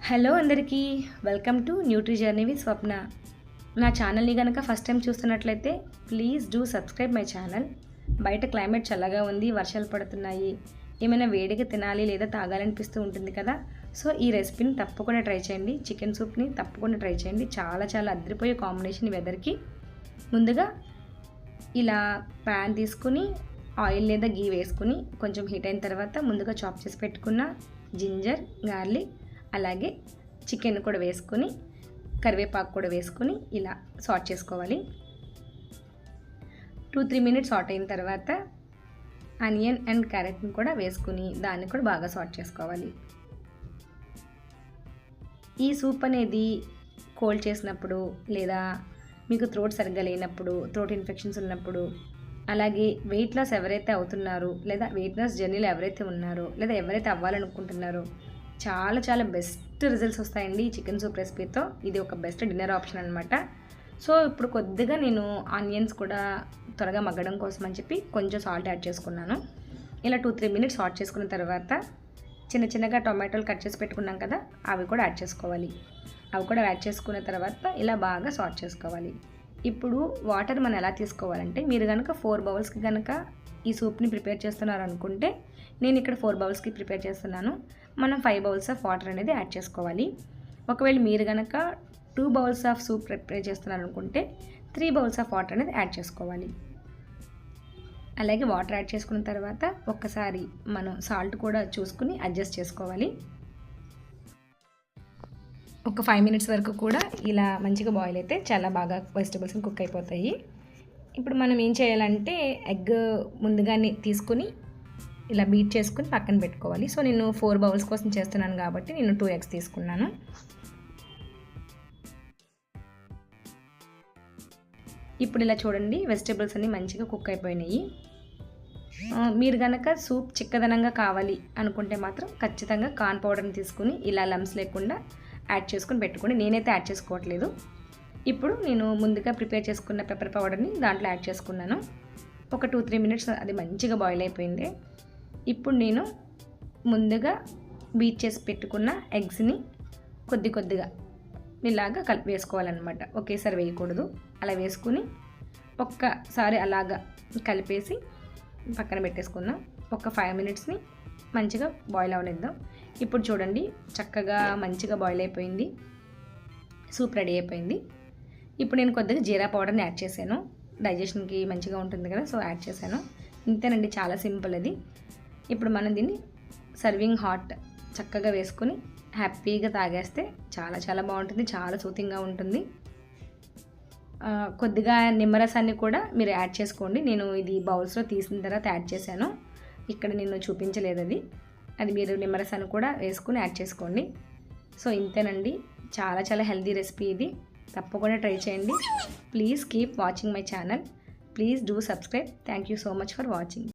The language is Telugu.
హలో అందరికీ welcome to nutri journey with Swapna. నా ఛానల్ని కనుక ఫస్ట్ టైం చూస్తున్నట్లయితే please do subscribe my channel. బయట క్లైమేట్ చల్లగా ఉంది, వర్షాలు పడుతున్నాయి, ఏమైనా వేడిగా తినాలి లేదా తాగాలనిపిస్తూ ఉంటుంది కదా. సో ఈ రెసిపీని తప్పకుండా ట్రై చేయండి. చికెన్ సూప్ని తప్పకుండా ట్రై చేయండి. చాలా చాలా అదిరిపోయే కాంబినేషన్ వెదర్కి. ముందుగా ఇలా ప్యాన్ తీసుకుని ఆయిల్ లేదా గీ వేసుకుని కొంచెం హీట్ అయిన తర్వాత ముందుగా చాప్ చేసి పెట్టుకున్న జింజర్, గార్లిక్, అలాగే చికెన్ కూడా వేసుకొని కరివేపాకు కూడా వేసుకొని ఇలా సాట్ చేసుకోవాలి. 2-3 మినిట్స్ సాట్ అయిన తర్వాత ఆనియన్ అండ్ క్యారెట్ని కూడా వేసుకుని దాన్ని కూడా బాగా సాట్ చేసుకోవాలి. ఈ సూప్ అనేది కోల్డ్ చేసినప్పుడు లేదా మీకు థ్రోట్ సరిగ్గా లేనప్పుడు, థ్రోట్ ఇన్ఫెక్షన్స్ ఉన్నప్పుడు, అలాగే వెయిట్ లాస్ ఎవరైతే అవుతున్నారో లేదా వెయిట్ లాస్ జర్నీలో ఎవరైతే ఉన్నారో లేదా ఎవరైతే అవ్వాలనుకుంటున్నారో చాలా చాలా బెస్ట్ రిజల్ట్స్ వస్తాయండి ఈ చికెన్ సూప్ రెసిపీతో. ఇది ఒక బెస్ట్ డిన్నర్ ఆప్షన్ అనమాట. సో ఇప్పుడు కొద్దిగా నేను ఆనియన్స్ కూడా త్వరగా మగ్గడం కోసం అని చెప్పి కొంచెం సాల్ట్ యాడ్ చేసుకున్నాను. ఇలా 2-3 మినిట్స్ సాల్ట్ చేసుకున్న తర్వాత చిన్న చిన్నగా టొమాటోలు కట్ చేసి పెట్టుకున్నాం కదా, అవి కూడా యాడ్ చేసుకోవాలి. అవి కూడా యాడ్ చేసుకున్న తర్వాత ఇలా బాగా సాల్ట్ చేసుకోవాలి. ఇప్పుడు వాటర్ మనం ఎలా తీసుకోవాలంటే, మీరు కనుక 4 బౌల్స్కి కనుక ఈ సూప్ని ప్రిపేర్ చేస్తున్నారు అనుకుంటే, నేను ఇక్కడ 4 బౌల్స్కి ప్రిపేర్ చేస్తున్నాను. మనం 5 బౌల్స్ ఆఫ్ వాటర్ అనేది యాడ్ చేసుకోవాలి. ఒకవేళ మీరు కనుక 2 బౌల్స్ ఆఫ్ సూప్ ప్రిపేర్ చేస్తున్నారు అనుకుంటే 3 బౌల్స్ ఆఫ్ వాటర్ అనేది యాడ్ చేసుకోవాలి. అలాగే వాటర్ యాడ్ చేసుకున్న తర్వాత ఒక్కసారి మనం సాల్ట్ కూడా చూసుకుని అడ్జస్ట్ చేసుకోవాలి. ఒక 5 మినిట్స్ వరకు కూడా ఇలా మంచిగా బాయిల్ అయితే చాలా బాగా వెజిటబుల్స్ కుక్ అయిపోతాయి. ఇప్పుడు మనం ఏం చేయాలంటే ఎగ్ ముందుగానే తీసుకుని ఇలా బీట్ చేసుకుని పక్కన పెట్టుకోవాలి. సో నేను 4 బౌల్స్ కోసం చేస్తున్నాను కాబట్టి నేను 2 ఎగ్స్ తీసుకున్నాను. ఇప్పుడు ఇలా చూడండి, వెజిటబుల్స్ అన్నీ మంచిగా కుక్ అయిపోయినాయి. మీరు కనుక సూప్ చిక్కదనంగా కావాలి అనుకుంటే మాత్రం ఖచ్చితంగా కార్న్ పౌడర్ని తీసుకుని ఇలా లమ్స్ లేకుండా యాడ్ చేసుకుని పెట్టుకోండి. నేనైతే యాడ్ చేసుకోవట్లేదు. ఇప్పుడు నేను ముందుగా ప్రిపేర్ చేసుకున్న పెప్పర్ పౌడర్ని దాంట్లో యాడ్ చేసుకున్నాను. ఒక 2-3 మినిట్స్ అది మంచిగా బాయిల్ అయిపోయింది. ఇప్పుడు నేను ముందుగా బీట్ చేసి పెట్టుకున్న ఎగ్స్ని కొద్ది కొద్దిగా ఇలాగా కలిపి వేసుకోవాలన్నమాట. ఒకేసారి వేయకూడదు. అలా వేసుకుని ఒక్కసారి అలాగా కలిపేసి పక్కన పెట్టేసుకుందాం. ఒక 5 మినిట్స్ని మంచిగా బాయిల్ అవనిద్దాం. ఇప్పుడు చూడండి, చక్కగా మంచిగా బాయిల్ అయిపోయింది, సూప్ రెడీ అయిపోయింది. ఇప్పుడు నేను కొద్దిగా జీరా పౌడర్ని యాడ్ చేశాను. డైజెషన్కి మంచిగా ఉంటుంది కదా, సో యాడ్ చేశాను. ఇంతేనండి, చాలా సింపుల్ అది. ఇప్పుడు మనం దీన్ని సర్వింగ్ హాట్ చక్కగా వేసుకొని హ్యాపీగా తాగేస్తే చాలా చాలా బాగుంటుంది, చాలా సూతింగ్గా ఉంటుంది. కొద్దిగా నిమ్మరసాన్ని కూడా మీరు యాడ్ చేసుకోండి. నేను ఇది బౌల్స్లో తీసిన తర్వాత యాడ్ చేశాను, ఇక్కడ నేను చూపించలేదు అది మీరు నిమ్మరసాన్ని కూడా వేసుకుని యాడ్ చేసుకోండి. సో ఇంతేనండి, చాలా చాలా హెల్తీ రెసిపీ ఇది. తప్పకుండా ట్రై చేయండి. Please keep watching my channel. Please do subscribe. Thank you so much for watching.